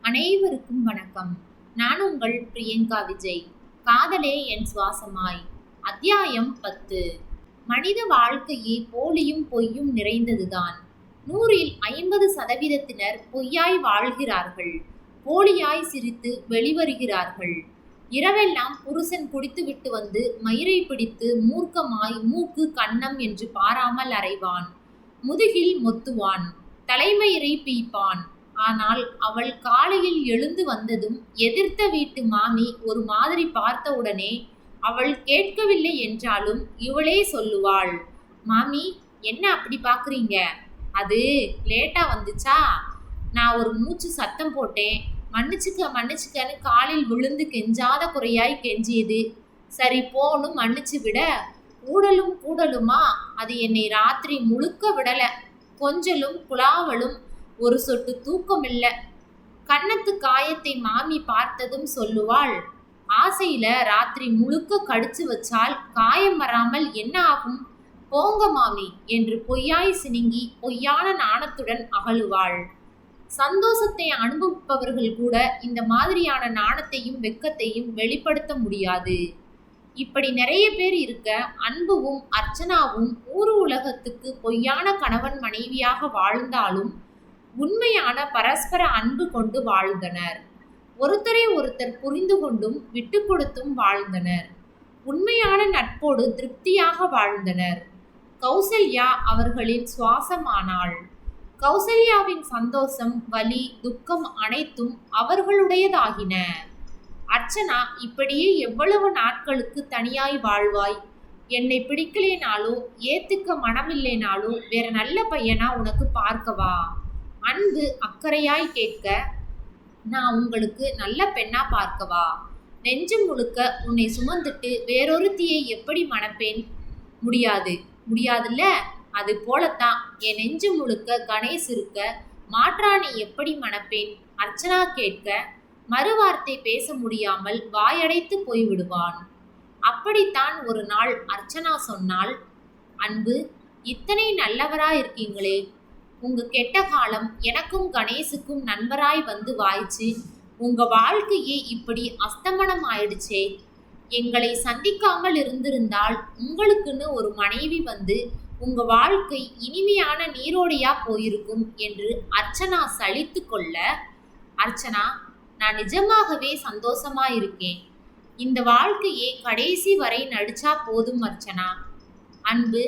அனைவருக்கும் வணக்கம். நான் உங்கள் பிரியங்கா விஜய். காதலே என் சுவாசமாய். அத்தியாயம் 10. மனித வாழ்க்கையே போலியும் பொய்யும் நிறைந்ததுதான். 100ல் 50% பொய்யாய் வாழ்கிறார்கள், போலியாய் சிரித்து வெளிவருகிறார்கள். இரவெல்லாம் புருஷன் குடித்துவிட்டு வந்து மயிரை பிடித்து மூர்க்கமாய் மூக்கு கன்னம் என்று பாராமல் அறைவான். முதுகில் மொத்துவான், தலைமயிரை பீய்ப்பான். ஆனால் அவள் காலையில் எழுந்து வந்ததும் எதிர்த்த வீட்டு மாமி ஒரு மாதிரி பார்த்தவுடனே அவள் கேட்கவில்லை என்றாலும் இவளே சொல்லுவாள், மாமி என்ன அப்படி பார்க்குறீங்க? அது லேட்டா வந்துச்சா? நான் ஒரு மூச்சு சத்தம் போட்டேன், மன்னிச்சுக்கன்னு காலில் விழுந்து கெஞ்சாத குறையாய் கெஞ்சியது. சரி போன்னு மன்னிச்சு விட, கூடலுமா அது என்னை ராத்திரி முழுக்க விடல. கொஞ்சலும் குழாவலும், ஒரு சொட்டு தூக்கமில்ல. கன்னத்து காயத்தை மாமி பார்த்ததும் சொல்லுவாள், ஆசையில ராத்திரி முழுக்க கடிச்சு வச்சால் காயம் வராமல் என்ன ஆகும்? போங்க மாமி என்று பொய்யாய் சினுங்கி பொய்யான நாணத்துடன் அகழுவாள். சந்தோஷத்தை அனுபவிப்பவர்கள் கூட இந்த மாதிரியான நாணத்தையும் வெக்கத்தையும் வெளிப்படுத்த முடியாது. இப்படி நிறைய பேர் இருக்க அன்புவும் அர்ச்சனாவும் ஊரு உலகத்துக்கு பொய்யான கணவன் மனைவியாக வாழ்ந்தாலும் உண்மையான பரஸ்பர அன்பு கொண்டு வாழ்ந்தனர். ஒருத்தரை ஒருத்தர் புரிந்து கொண்டும் விட்டு கொடுத்தும் வாழ்ந்தனர். உண்மையான நட்போடு திருப்தியாக வாழ்ந்தனர். கௌசல்யா அவர்களின் சுவாசமானாள். கௌசல்யாவின் சந்தோஷம், வலி, துக்கம் அனைத்தும் அவர்களுடையதாகின. அர்ச்சனா, இப்படியே எவ்வளவு நாட்களுக்கு தனியாய் வாழ்வாய்? என்னை பிடிக்கலேனாலும் ஏத்துக்க மனமில்லைனாலும் வேற நல்ல பையனா உனக்கு பார்க்கவா? அன்பு அக்கறையாய் கேட்க, நான் உங்களுக்கு நல்ல பெண்ணா பார்க்கவா? நெஞ்சு முழுக்க உன்னை சுமந்துட்டு வேறொருத்தியை எப்படி மணப்பேன்? முடியாதுல்ல? அது போலத்தான் என் நெஞ்சு முழுக்க கணேஷ் இருக்க மாற்றானை எப்படி மணப்பேன்? அர்ச்சனா கேட்க, மறுவார்த்தை பேச முடியாமல் வாயடைத்து போய்விடுவான். அப்படித்தான் ஒரு நாள் அர்ச்சனா சொன்னாள், அன்பு, இத்தனை நல்லவரா இருக்கீங்களே, உங்க கெட்ட காலம் எனக்கும் கணேசுக்கும் நண்பராய் வந்து வாய்ச்சு. உங்க வாழ்க்கையே இப்படி அஸ்தமனம் ஆயிடுச்சே. எங்களை சந்திக்காமல் இருந்திருந்தால் உங்களுக்குன்னு ஒரு மனைவி வந்து உங்க வாழ்க்கை இனிமையான நீரோடையா போயிருக்கும் என்று அர்ச்சனா சலித்து கொள்ள, அர்ச்சனா, நான் நிஜமாகவே சந்தோஷமா இருக்கேன். இந்த வாழ்க்கையே கடைசி வரை நடிச்சா போதும் அர்ச்சனா. அன்பு,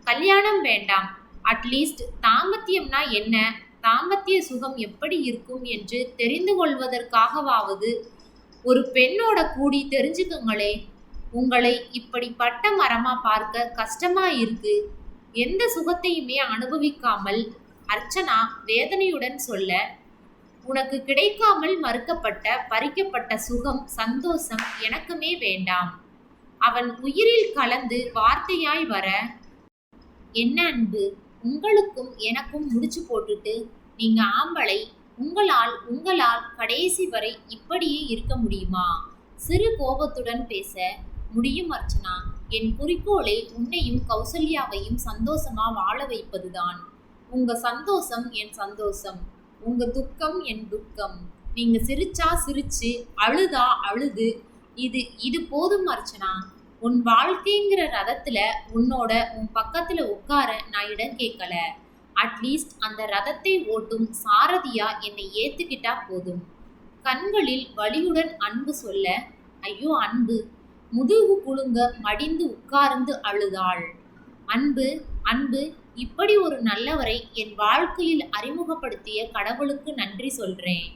கல்யாணம் வேண்டாம். அட்லீஸ்ட் தாம்பத்தியம்னா என்ன, தாம்பத்திய சுகம் எப்படி இருக்கும் என்று தெரிந்து கொள்வதற்காகவாவது ஒரு பெண்ணோட கூடி தெரிஞ்சுக்குங்களே. உங்களை இப்படி பட்ட மரமா பார்க்க கஷ்டமா இருக்கு. எந்த சுகத்தையுமே அனுபவிக்காமல் அர்ச்சனா வேதனையுடன் சொல்ல, உனக்கு கிடைக்காமல் மறுக்கப்பட்ட பறிக்கப்பட்ட சுகம், சந்தோஷம் எனக்குமே வேண்டாம். அவன் உயிரில் கலந்து வார்த்தையாய் வர, என்ன அன்பு, உங்களுக்கும் எனக்கும் முடிச்சு போட்டுட்டு நீங்க ஆம்பளை, உங்களால் கடைசி வரை இப்படியே இருக்க முடியுமா? சிறு கோபத்துடன் பேச, முடியும் அர்ச்சனா. என் குறிக்கோளை உன்னையும் கௌசல்யாவையும் சந்தோஷமா வாழ வைப்பதுதான். உங்க சந்தோஷம் என் சந்தோஷம், உங்க துக்கம் என் துக்கம். நீங்க சிரிச்சா சிரிச்சு, அழுதா அழுது, இது போதும் அர்ச்சனா. உன் வாழ்க்கைங்கிற ரதத்துல உன் பக்கத்துல உட்கார நான் இடம் கேட்கல. அட்லீஸ்ட் அந்த ரதத்தை ஓட்டும் சாரதியா என்னை ஏத்துக்கிட்டா போதும். கண்களில் வலியுடன் அன்பு சொல்ல, ஐயோ அன்பு, முதுகு குலுங்க மடிந்து உட்கார்ந்து அழுதாள். அன்பு, இப்படி ஒரு நல்லவரை என் வாழ்க்கையில் அறிமுகப்படுத்திய கடவுளுக்கு நன்றி சொல்றேன்.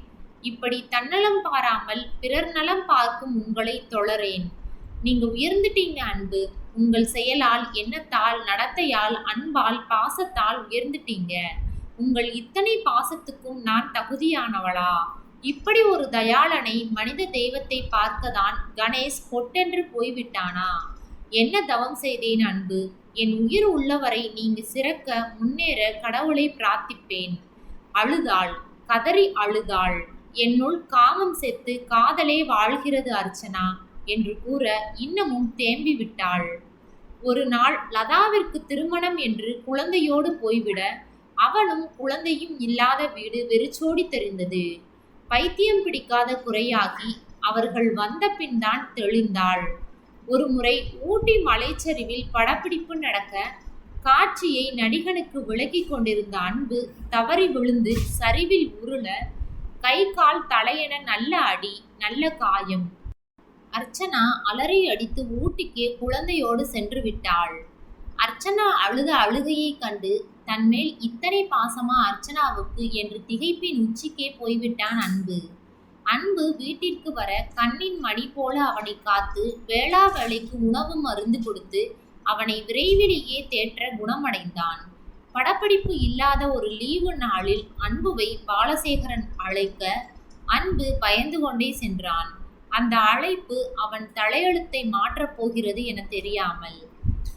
இப்படி தன்னலம் பாராமல் பிறர் நலம் பார்க்கும் உங்களை தொழறேன். நீங்க உயர்ந்துட்டீங்க அன்பு. உங்கள் செயலால், எண்ணத்தால், நடத்தையால், அன்பால், பாசத்தால் உயர்ந்துட்டீங்க. உங்கள் இத்தனை பாசத்துக்கும் நான் தகுதியானவளா? இப்படி ஒரு தயாளனை, மனித தெய்வத்தை பார்க்கதான் கணேஷ் பொட்டென்று போய்விட்டானா? என்ன தவம் செய்தேன் அன்பு? என் உயிர் உள்ளவரை நீங்க சிறக்க முன்னேற கடவுளை பிரார்த்திப்பேன். அழுதாள், கதறி அழுதாள். என்னுள் காமம் செத்து காதலே வாழ்கிறது அர்ச்சனா என்று கூற இன்னமும் தேம்பி விட்டாள். ஒரு நாள் லதாவிற்கு திருமணம் என்று குழந்தையோடு போய்விட, அவனும் குழந்தையும் இல்லாத வீடு வெறிச்சோடி தெரிந்தது. பைத்தியம் பிடிக்காத குறையாகி அவர்கள் வந்த பின் தான் தெளிந்தாள். ஒருமுறை ஊட்டி மலைச்சரிவில் படப்பிடிப்பு நடக்க காட்சியை நடிகனுக்கு விலக்கி கொண்டிருந்த அன்பு தவறி விழுந்து சரிவில் உருள கை கால் தலையென நல்ல அடி, நல்ல காயம். அர்ச்சனா அலறி அடித்து ஊட்டிக்கு குழந்தையோடு சென்று விட்டாள். அர்ச்சனா அழுத அழுகையை கண்டு தன்மேல் இத்தனை பாசமா அர்ச்சனாவுக்கு என்று திகைப்பின் உச்சிக்கே போய்விட்டான் அன்பு. அன்பு வீட்டிற்கு வர கண்ணின் மணி போல அவனை காத்து வேளா வேளைக்கு உணவு மருந்து கொடுத்து அவனை விரைவிலேயே தேற்ற குணமடைந்தான். படப்பிடிப்பு இல்லாத ஒரு லீவு நாளில் அன்புவை பாலசேகரன் அழைக்க அன்பு பயந்து கொண்டே சென்றான். அந்த அழைப்பு அவன் தலையெழுத்தை மாற்றப் போகிறது என தெரியாமல்.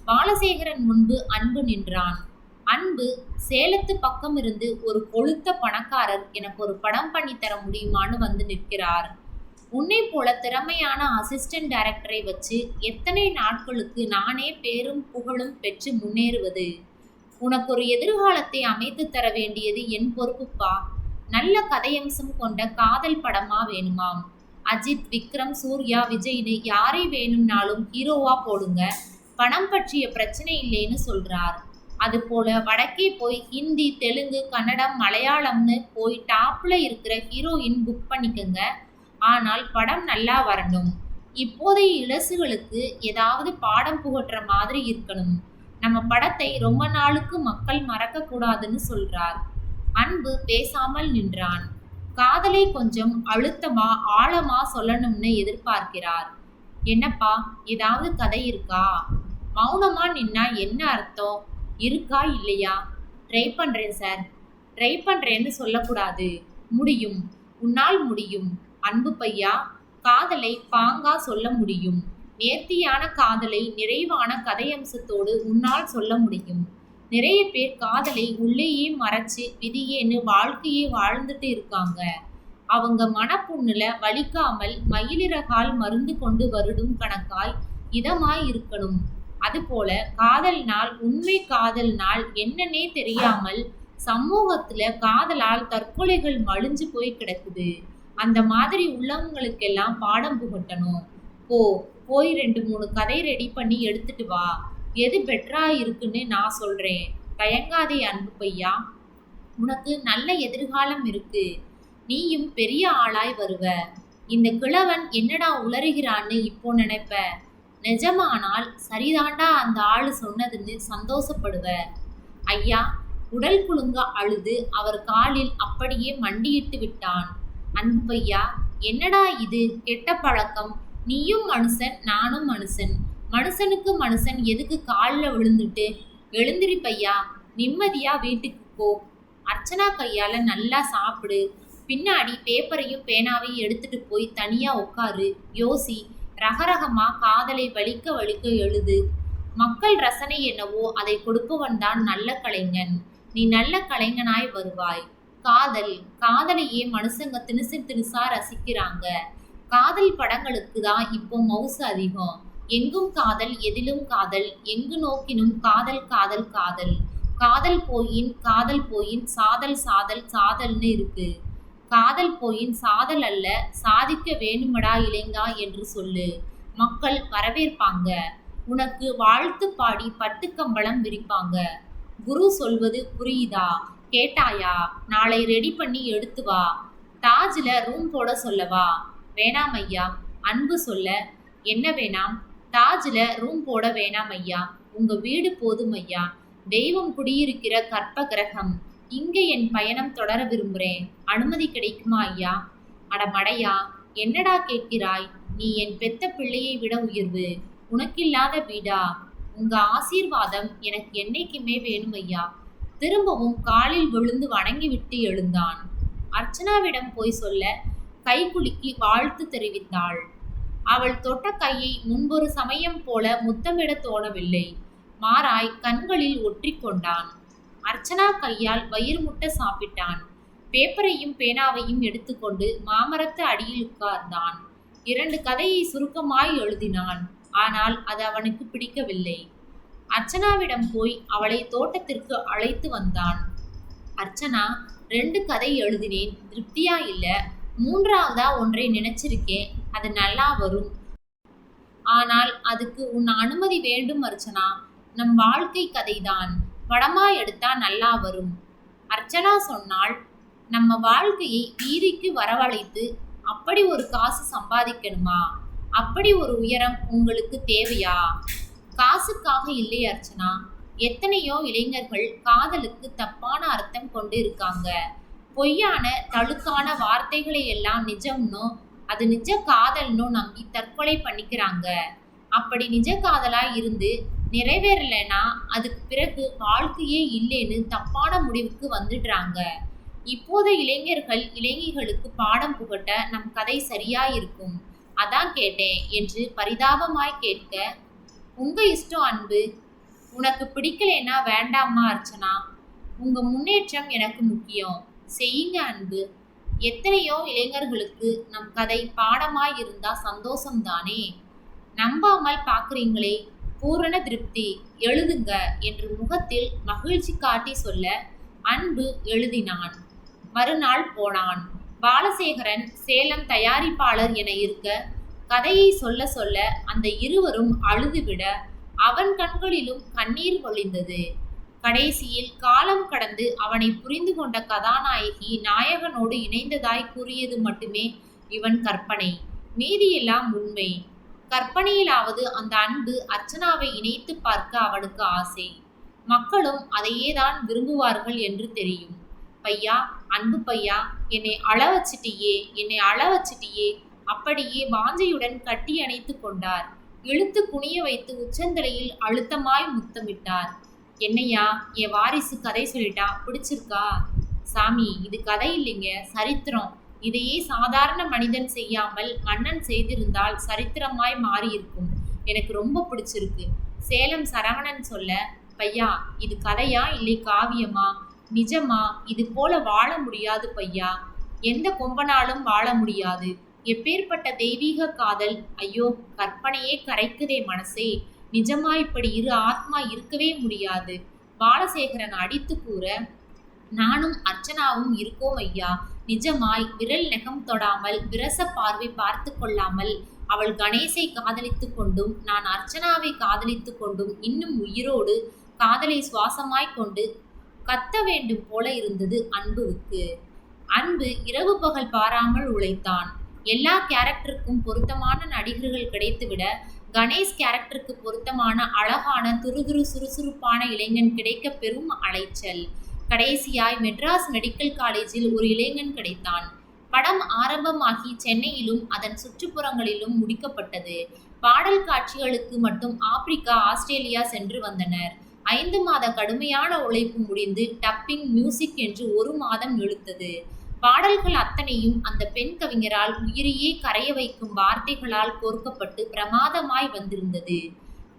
பாலசேகரன் முன்பு அன்பு நின்றான். அன்பு, சேலத்து பக்கம் இருந்து ஒரு கொழுத்த பணக்காரர் எனக்கு ஒரு படம் பண்ணி தர முடியுமான்னு வந்து நிற்கிறார். உன்னை போல திறமையான அசிஸ்டன்ட் டைரக்டரை வச்சு எத்தனை நாட்களுக்கு நானே பேரும் புகழும் பெற்று முன்னேறுவது? உனக்கு ஒரு எதிர்காலத்தை அமைத்து தர வேண்டியது என் பொறுப்புப்பா. நல்ல கதையம்சம் கொண்ட காதல் படமா வேணுமாம். அஜித், விக்ரம், சூர்யா, விஜய்னு யாரை வேணும்னாலும் ஹீரோவா போடுங்க, பணம் பற்றிய பிரச்சனை இல்லைன்னு சொல்றார். அதுபோல வடக்கே போய் ஹிந்தி, தெலுங்கு, கன்னடம், மலையாளம்னு போய் டாப்ல இருக்கிற ஹீரோயின் புக் பண்ணிக்கங்க. ஆனால் படம் நல்லா வரணும். இப்போதைய இளசுகளுக்கு ஏதாவது பாடம் புகட்டுற மாதிரி இருக்கணும். நம்ம படத்தை ரொம்ப நாளுக்கு மக்கள் மறக்க கூடாதுன்னு சொல்றார். அன்பு பேசாமல் நின்றான். காதலை கொஞ்சம் அழுத்தமா ஆழமா சொல்லணும்னு எதிர்பார்க்கிறார். என்னப்பா, ஏதாவது கதை இருக்கா? மௌனமா நின்னா என்ன அர்த்தம்? இருக்கா இல்லையா? ட்ரை பண்றேன் சார். ட்ரை பண்றேன்னு சொல்லக்கூடாது. முடியும், உன்னால் முடியும். அன்பு பையா, காதலை பாங்கா சொல்ல முடியும். நேர்த்தியான காதலை நிறைவான கதையம்சத்தோடு உன்னால் சொல்ல முடியும். நிறைய பேர் காதலை உள்ளேயே மறைச்சு விதியேன்னு வாழ்க்கையே வாழ்ந்துட்டு இருக்காங்க. அவங்க மனப்புண்ணுல வலிக்காமல் மயிலிறகால் மருந்து கொண்டு வருடும் கணக்காய் இதமாய் இருக்கணும். அதுபோல காதல் நாள், உண்மை காதல் நாள் என்னன்னே தெரியாமல் சமூகத்துல காதலால் தற்கொலைகள் மலிஞ்சு போய் கிடக்குது. அந்த மாதிரி உள்ளவங்களுக்கெல்லாம் பாடம் புகட்டணும். போய் 2-3 கதை ரெடி பண்ணி எடுத்துட்டு வா. எது பெட்டரா இருக்குன்னு நான் சொல்றேன். தயங்காதே அன்பு பையா. உனக்கு நல்ல எதிர்காலம் இருக்கு. நீயும் பெரிய ஆளாய் வருவ. இந்த கிழவன் என்னடா உளறுகிறான்னு இப்போ நினைப்ப. நிஜமானால் சரிதாண்டா அந்த ஆளு சொன்னதுன்னு சந்தோஷப்படுவ. ஐயா, உடல் குலுங்க அழுது அவர் காலில் அப்படியே மண்டியிட்டு விட்டான். அன்பு பையா, என்னடா இது கெட்ட பழக்கம்? நீயும் மனுஷன், நானும் மனுஷன். மனுஷனுக்கு மனுஷன் எதுக்கு காலில் விழுந்துட்டு? எழுந்திரி பையா, நிம்மதியா வீட்டுக்கு போ. அர்ச்சனா கையால நல்லா சாப்பிடு. பின்னாடி பேப்பரையும் பேனாவையும் எடுத்துட்டு போய் தனியா உட்காரு. யோசி. ரகரகமா காதலை வலிக்க வலிக்க எழுது. மக்கள் ரசனை என்னவோ அதை கொடுப்பவன் தான் நல்ல கலைஞன். நீ நல்ல கலைஞனாய் வருவாய். காதலையே மனுஷங்க திணுசு திணுசா ரசிக்கிறாங்க. காதல் படங்களுக்கு தான் இப்போ மவுசு அதிகம். எங்கும் காதல், எதிலும் காதல், எங்கு நோக்கினும் காதல் காதல் காதல். காதல் போயின் சாதல் சாதல் சாதல்னு இருக்கு. காதல் போயின் சாதல் அல்ல, சாதிக்க வேணுமடா இளைஞா என்று சொல்லு. மக்கள் வரவேற்பாங்க. உனக்கு வாழ்த்து பாடி பட்டுக்கம்பளம் விரிப்பாங்க. குரு சொல்வது புரியுதா? கேட்டாயா? நாளை ரெடி பண்ணி எடுத்து வா. தாஜ்ல ரூம் போட சொல்லவா? வேணாம் ஐயா. அன்பு சொல்ல, என்ன வேணாம்? தாஜ்ல ரூம் போட வேணாம் ஐயா. உங்க வீடு போதும் ஐயா. தெய்வம் குடியிருக்கிற கற்ப கிரகம். இங்க என் பயணம் தொடர விரும்புறேன். அனுமதி கிடைக்குமா ஐயா? அடமடையா, என்னடா கேட்கிறாய்? நீ என் பெத்த பிள்ளையை விட உயர்வு. உனக்கில்லாத வீடா? உங்க ஆசீர்வாதம் எனக்கு என்னைக்குமே வேணும் ஐயா. திரும்பவும் காலில் விழுந்து வணங்கிவிட்டு எழுந்தான். அர்ச்சனாவிடம் போய் சொல்ல கைகுலுக்கி வாழ்த்து தெரிவித்தாள். அவள் தொட்ட கையை முன்பொரு சமயம் போல முத்தமிட தோணவில்லை. மாறாய் கண்களில் ஒற்றிக்கொண்டான். அர்ச்சனா கையால் வயிறு முட்ட சாப்பிட்டான். பேப்பரையும் பேனாவையும் எடுத்துக்கொண்டு மாமரத்து அடியில் உட்கார்ந்தான். 2 கதையை சுருக்கமாய் எழுதினான். ஆனால் அது அவனுக்கு பிடிக்கவில்லை. அர்ச்சனாவிடம் போய் அவளை தோட்டத்திற்கு அழைத்து வந்தான். அர்ச்சனா, 2 கதை எழுதினேன். திருப்தியா இல்ல. மூன்றாவதா ஒன்றை நினைச்சிருக்கேன், அது நல்லா வரும். ஆனால் அதுக்கு உன் அனுமதி வேண்டும் அர்ச்சனா. நம் வாழ்க்கை கதைதான் படமா எடுத்தா நல்லா வரும். அர்ச்சனா சொன்னாள், நம்ம வாழ்க்கையை வீதிக்கு வரவழைத்து அப்படி ஒரு காசு சம்பாதிக்கணுமா? அப்படி ஒரு உயரம் உங்களுக்கு தேவையா? காசுக்காக இல்லை அர்ச்சனா. எத்தனையோ இளைஞர்கள் காதலுக்கு தப்பான அர்த்தம் கொண்டு இருக்காங்க. பொய்யான தழுக்கான வார்த்தைகளை எல்லாம் நிஜம்னோ அது நிஜ காதல்னோ நம்பி தற்கொலை பண்ணிக்கிறாங்க. அப்படி நிஜ காதலா இருந்து நிறைவேறலைன்னா அதுக்கு பிறகு வாழ்க்கையே இல்லைன்னு தப்பான முடிவுக்கு வந்துடுறாங்க. இப்போத இளைஞர்கள் இளைஞர்களுக்கு பாடம் புகட்ட நம் கதை சரியா இருக்கும். அதான் கேட்டேன் என்று பரிதாபமாய் கேட்க, உங்க இஷ்டம் அன்பு. உனக்கு பிடிக்கலைன்னா வேண்டாமா அர்ச்சனா. உங்க முன்னேற்றம் எனக்கு முக்கியம். செய்யுங்க அன்பு. எத்தனையோ இளைஞர்களுக்கு நம் கதை பாடமாய் இருந்தா சந்தோஷம்தானே. நம்பாமல் பார்க்குறீங்களே. பூரண திருப்தி. எழுதுங்க என்று முகத்தில் மகிழ்ச்சி காட்டி சொல்ல அன்பு எழுதினான். மறுநாள் போனான். பாலசேகரன் சேலம் தயாரிப்பாளர் என இருக்க கதையை சொல்ல சொல்ல அந்த இருவரும் அழுதுவிட அவன் கண்களிலும் கண்ணீர் வழிந்தது. கடைசியில் காலம் கடந்து அவனை புரிந்து கொண்ட கதாநாயகி நாயகனோடு இணைந்ததாய் கூறியது மட்டுமே இவன் கற்பனை. மீதியெல்லாம் உண்மை. கற்பனையிலாவது அந்த அன்பு அர்ச்சனாவை இணைத்து பார்க்க அவனுக்கு ஆசை. மக்களும் அதையேதான் விரும்புவார்கள் என்று தெரியும். பையா, அன்பு பையா, என்னை அழ வச்சிட்டியே. அப்படியே வாஞ்சையுடன் கட்டி அணைத்து கொண்டார். இழுத்து குனிய வைத்து உச்சந்தலையில் அழுத்தமாய் முத்தமிட்டார். என்னையா, என் வாரிசு கதை சொல்லிட்டா, பிடிச்சிருக்கா? சாமி, இது கதை இல்லைங்க, சரித்திரம். இதையே சாதாரண மனிதன் செய்யாமல் மன்னன் செய்திருந்தால் சரித்திரமாய் மாறியிருக்கும். எனக்கு ரொம்ப பிடிச்சிருக்கு. சேலம் சரவணன் சொல்ல, பையா, இது கதையா இல்லை காவியமா? நிஜமா? இது போல வாழ முடியாது பையா. எந்த கொம்பனாலும் வாழ முடியாது. எப்பேற்பட்ட தெய்வீக காதல். ஐயோ, கற்பனையே கரைக்குதே மனசே. நிஜமா இப்படி இரு ஆத்மா இருக்கவே முடியாது. பாலசேகரன் அடித்து கூற, நானும் அர்ச்சனாவும் இருக்கோம் ஐயா. நிஜமாய் விரல் நெகம் தொடாமல் விரச பார்வை பார்த்து கொள்ளாமல் அவள் கணேசை காதலித்து கொண்டும் நான் அர்ச்சனாவை காதலித்து கொண்டும் இன்னும் உயிரோடு காதலை சுவாசமாய் கொண்டு கத்த வேண்டும் போல இருந்தது அன்புவுக்கு. அன்பு இரவு பகல் பாராமல் உழைத்தான். எல்லா கேரக்டருக்கும் பொருத்தமான நடிகர்கள் கிடைத்துவிட கணேஷ் கேரக்டருக்கு பொருத்தமான அழகான துருதுரு சுறுசுறுப்பான இளைஞன் கிடைக்க பெரும் அலைச்சல். கடைசியாய் மெட்ராஸ் மெடிக்கல் காலேஜில் ஒரு இளைஞன் கிடைத்தான். படம் ஆரம்பமாகி சென்னையிலும் அதன் சுற்றுப்புறங்களிலும் முடிக்கப்பட்டது. பாடல் காட்சிகளுக்கு மட்டும் ஆப்பிரிக்கா, ஆஸ்திரேலியா சென்று வந்தனர். 5 மாத கடுமையான உழைப்பு முடிந்து டப்பிங், மியூசிக் என்று 1 மாதம் இழுத்தது. பாடல்கள் அத்தனையும் அந்த பெண் கவிஞரால் உயிரையே கரைய வைக்கும் வார்த்தைகளால் கோர்க்கப்பட்டு பிரமாதமாய் வந்திருந்தது.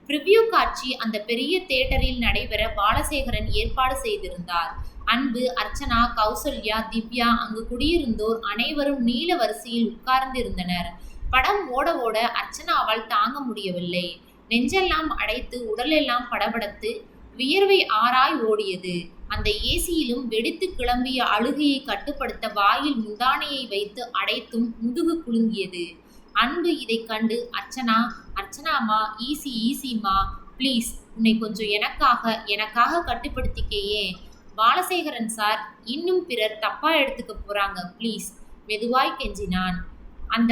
பிரிவியூ காட்சி அந்த பெரிய தியேட்டரில் நடைபெற பாலசேகரன் ஏற்பாடு செய்திருந்தார். அன்பு, அர்ச்சனா, கௌசல்யா, திவ்யா, அங்கு குடியிருந்தோர் அனைவரும் நீல வரிசையில் உட்கார்ந்திருந்தனர். படம் ஓட ஓட அர்ச்சனாவால் தாங்க முடியவில்லை. நெஞ்செல்லாம் அடைத்து உடலெல்லாம் படபடத்து வியர்வை ஆறாய் ஓடியது. அந்த ஏசியிலும் வெடித்து கிளம்பிய அழுகையை கட்டுப்படுத்த வாயில் முந்தானையை வைத்து அடைத்தும் முதுகு குலுங்கியது. அன்பு இதை கண்டு, அர்ச்சனாமா, ஈசிமா, ப்ளீஸ், உன்னை கொஞ்சம் எனக்காக கட்டுப்படுத்திக்கையே. பாலசேகரன் சார், இன்னும் பிறர் தப்பா எடுத்துக்க போறாங்க, ப்ளீஸ், மெதுவாய் கெஞ்சினான். அந்த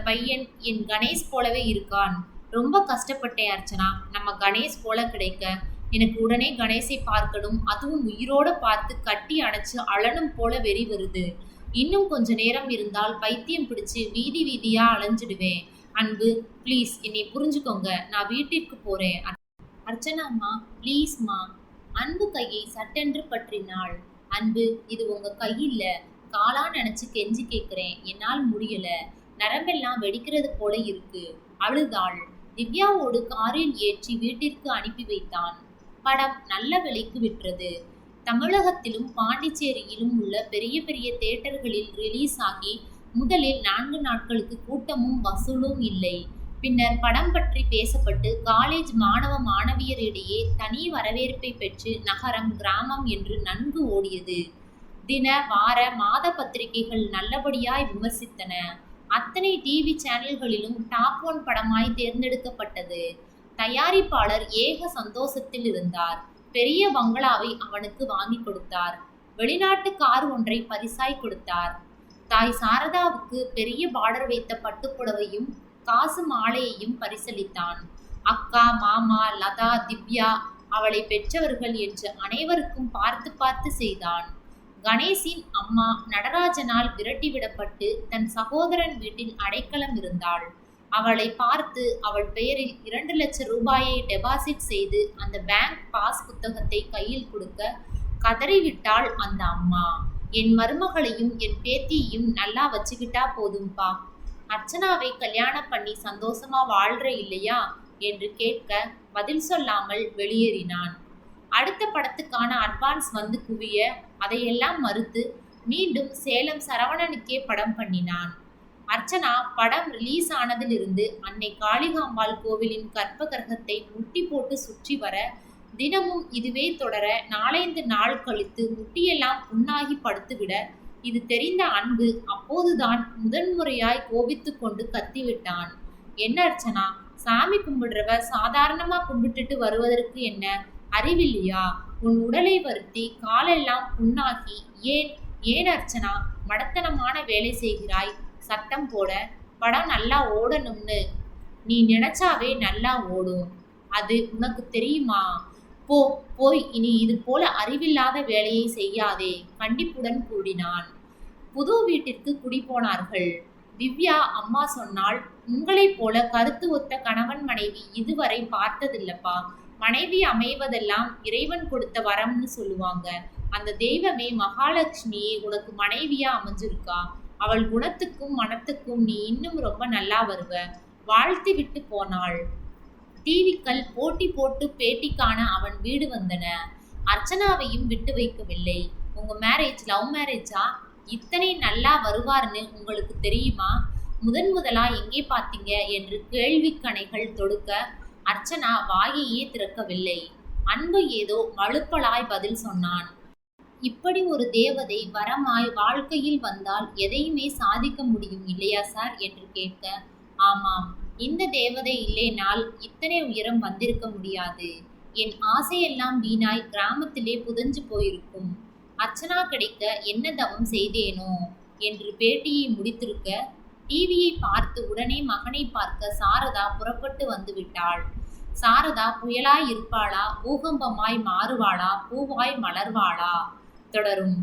பையன் என் கணேஷ் போலவே இருக்கான். ரொம்ப கஷ்டப்பட்டேன் அர்ச்சனா. நம்ம கணேஷ் போல கிடைக்க எனக்கு உடனே கணேசை பார்க்கணும். அதுவும் உயிரோட பார்த்து கட்டி அணைச்சு அழனும் போல வெறி வருது. இன்னும் கொஞ்ச நேரம் இருந்தால் பைத்தியம் பிடிச்சு வீதி வீதியா அலைஞ்சிடுவேன். அன்பு, ப்ளீஸ், என்னை புரிஞ்சுக்கோங்க. நான் வீட்டிற்கு போறேன். அர்ச்சனாம்மா, ப்ளீஸ்மா. அன்பு கையை சட்டென்று பற்றினாள். அன்பு, இது உங்க கையில்ல, காலா நினைச்சு கெஞ்சி கேட்கிறேன். என்னால் முடியல. நரம்பெல்லாம் வெடிக்கிறது போல இருக்கு. அழுதாள். திவ்யாவோடு காரில் ஏற்றி வீட்டிற்கு அனுப்பி வைத்தான். படம் நல்ல விலைக்கு விற்றது. தமிழகத்திலும் பாண்டிச்சேரியிலும் உள்ள பெரிய பெரிய தியேட்டர்களில் ரிலீஸ் ஆகி முதலில் 4 நாட்களுக்கு கூட்டமும் வசூலும் இல்லை. பின்னர் படம் பற்றி பேசப்பட்டு காலேஜ் மாணவ மாணவியரிடையே தனி வரவேற்பை பெற்று நகரம், கிராமம் என்று நன்கு ஓடியது. தின வார மாத பத்திரிகைகள் நல்லபடியாய் விமர்சித்தன. அத்தனை டிவி சேனல்களிலும் டாப் 1 படமாய் தேர்ந்தெடுக்கப்பட்டது. தயாரிப்பாளர் ஏக சந்தோஷத்தில் இருந்தார். பெரிய பங்களாவை அவனுக்கு வாங்கி கொடுத்தார். வெளிநாட்டு கார் ஒன்றை பரிசாய் கொடுத்தார். தாய் சாரதாவுக்கு பெரிய பார்டர் வைத்த பட்டுப்புடவையும் காசு மாலையையும் பரிசளித்தான். அக்கா, மாமா, லதா, திவ்யா, அவளை பெற்றவர்கள் என்று அனைவருக்கும் பார்த்து பார்த்து செய்தான். கணேஷின் அம்மா நடராஜனால் விரட்டிவிடப்பட்டு தன் சகோதரன் வீட்டில் அடைக்கலம் இருந்தாள். அவளை பார்த்து அவள் பெயரில் 2 லட்சம் ரூபாயை டெபாசிட் செய்து அந்த பேங்க் பாஸ் புத்தகத்தை கையில் கொடுக்க கதறிவிட்டாள் அந்த அம்மா. என் மருமகளையும் என் பேத்தியையும் நல்லா வச்சுக்கிட்டா போதும்பா. அர்ச்சனாவை கல்யாணம் பண்ணி சந்தோஷமா வாழ்ற இல்லையா என்று கேட்க பதில் சொல்லாமல் வெளியேறினான். அடுத்த படத்துக்கான அட்வான்ஸ் வந்து குவிய அதையெல்லாம் மறுத்து மீண்டும் சேலம் சரவணனுக்கே படம் பண்ணினான். அர்ச்சனா படம் ரிலீஸ் ஆனதிலிருந்து அன்னை காளிகாம்பாள் கோவிலின் கற்ப கிரகத்தை முட்டி போட்டு சுற்றி வர தினமும் இதுவே தொடர 4-5 நாள் கழித்து முட்டியெல்லாம் புண்ணாகி படுத்துவிட இது தெரிந்த அன்பு அப்போதுதான் முதன்முறையாய் கோபித்து கொண்டு கத்திவிட்டான். என்ன அர்ச்சனா, சாமி கும்பிடுறவ சாதாரணமா கும்பிட்டுட்டு வருவதற்கு என்ன அறிவில்லையா? உன் உடலை வருத்தி காலெல்லாம் புண்ணாகி ஏன் அர்ச்சனா மடத்தனமான வேலை செய்கிறாய்? சட்டம் போட படம் நல்லா ஓடணும்னு நீ நினைச்சாவே நல்லா ஓடும். அது உனக்கு தெரியுமா? போய் இனி இது போல அறிவில்லாத வேலையை செய்யாதே, கண்டிப்புடன் கூடினான். புது வீட்டிற்கு குடி போனார்கள். திவ்யா அம்மா சொன்னாள், உங்களைப் போல கருத்து ஒத்த கணவன் மனைவி இதுவரை பார்த்ததில்லப்பா. மனைவி அமைவதெல்லாம் இறைவன் கொடுத்த வரம்னு சொல்லுவாங்க. அந்த தெய்வமே மகாலட்சுமியே உனக்கு மனைவியா அமைஞ்சிருக்கா. அவள் குணத்துக்கும் மனத்துக்கும் நீ இன்னும் ரொம்ப நல்லா வருவ. வாழ்த்தி விட்டு போனாள். டிவிக்கள் போட்டி போட்டு பேட்டி காண அவன் வீடு வந்தன. அர்ச்சனாவையும் விட்டு வைக்கவில்லை. உங்க மேரேஜ் லவ் மேரேஜா? இத்தனை நல்லா வருவார்னு உங்களுக்கு தெரியுமா? முதலா எங்கே பார்த்தீங்க என்று கேள்விக்கணைகள் தொடுக்க அர்ச்சனா வாயையே திறக்கவில்லை. அன்பு ஏதோ மழுப்பலாய் பதில் சொன்னான். இப்படி ஒரு தேவதை வரமாய் வாழ்க்கையில் வந்தால் எதையுமே சாதிக்க முடியும் இல்லையா சார் என்று கேட்க, ஆமாம், இந்த தேவதை இல்லைனால் இத்தனை உயரம் வந்திருக்க முடியாது. என் ஆசையெல்லாம் வீணாய் கிராமத்திலே புதஞ்சு போயிருக்கும். அர்ச்சனா கிடைக்க என்ன தவம் செய்தேனோ என்று பேட்டியை முடித்திருக்க டிவியை பார்த்து உடனே மகனை பார்க்க சாரதா புறப்பட்டு வந்து விட்டாள். சாரதா புயலாய் இருப்பாளா, பூகம்பமாய் மாறுவாளா, பூவாய் மலர்வாளா? தொடரும்.